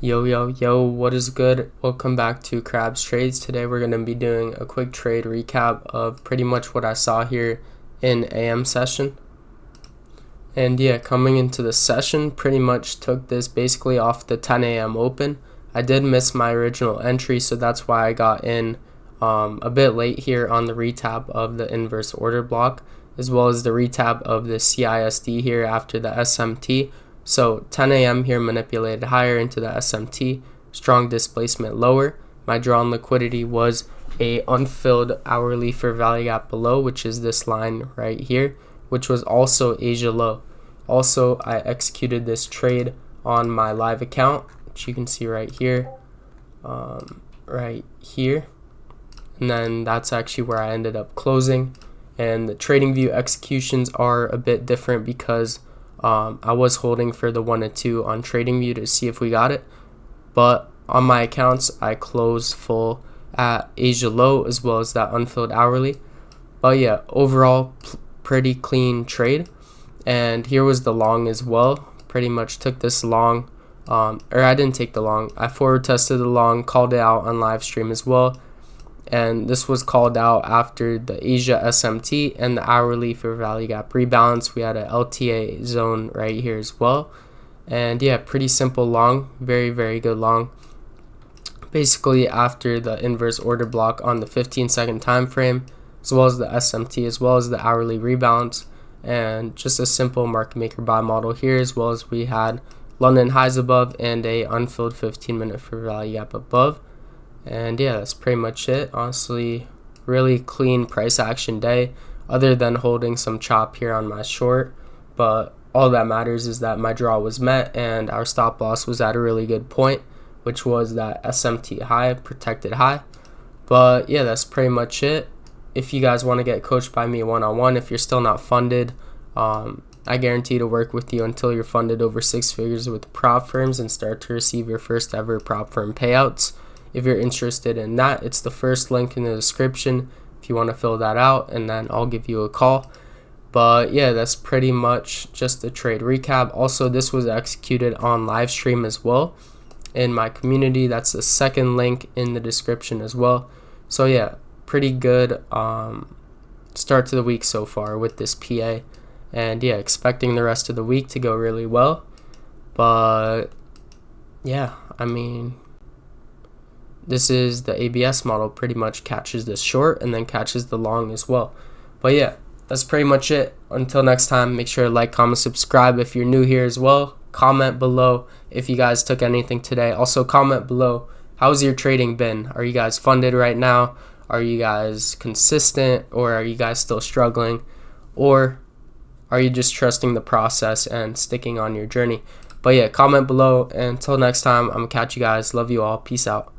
Yo, what is good? Welcome back to krabstrades. Today we're going to be doing a quick trade recap of pretty much what I saw here in AM session. And yeah, coming into the session, pretty much took this basically off the 10 a.m. open. I did miss my original entry, so that's why I got in a bit late here on the retap of the inverse order block, as well as the retap of the CISD here after the SMT. So 10 a.m. here manipulated higher into the SMT, strong displacement lower. My drawn liquidity was a unfilled hourly fair value gap below, which is this line right here, which was also Asia low. Also, I executed this trade on my live account, which you can see right here, and then that's actually where I ended up closing. And the trading view executions are a bit different because I was holding for the 1 and 2 on TradingView to see if we got it, but on my accounts I closed full at Asia low as well as that unfilled hourly. But yeah, overall pretty clean trade. And here was the long as well. Pretty much took this long, or I didn't take the long, I forward tested the long, called it out on live stream as well. And this was called out after the Asia SMT and the hourly fair value gap rebalance. We had a LTA zone right here as well. And yeah, pretty simple long, very good long. Basically after the inverse order block on the 15-second time frame, as well as the SMT, as well as the hourly rebalance, and just a simple market maker buy model here, as well as we had London highs above and a unfilled 15-minute fair value gap above. And yeah, that's pretty much it. Honestly, really clean price action day, other than holding some chop here on my short. But all that matters is that my draw was met and our stop loss was at a really good point, which was that SMT high, protected high. But yeah, that's pretty much it. If you guys want to get coached by me one-on-one, if you're still not funded, I guarantee to work with you until you're funded over 6 figures with prop firms and start to receive your first ever prop firm payouts. If you're interested in that, it's the first link in the description if you want to fill that out, and then I'll give you a call. But yeah, that's pretty much just the trade recap. Also, this was executed on live stream as well in my community. That's the second link in the description as well. So yeah, pretty good start to the week so far with this PA. And yeah, expecting the rest of the week to go really well. But yeah, I mean, this is the ABS model, pretty much catches this short and then catches the long as well. But yeah, that's pretty much it. Until next time, make sure to like, comment, subscribe if you're new here as well. Comment below if you guys took anything today. Also comment below, how's your trading been? Are you guys funded right now? Are you guys consistent, or are you guys still struggling? Or are you just trusting the process and sticking on your journey? But yeah, comment below. And until next time, I'm gonna catch you guys. Love you all. Peace out.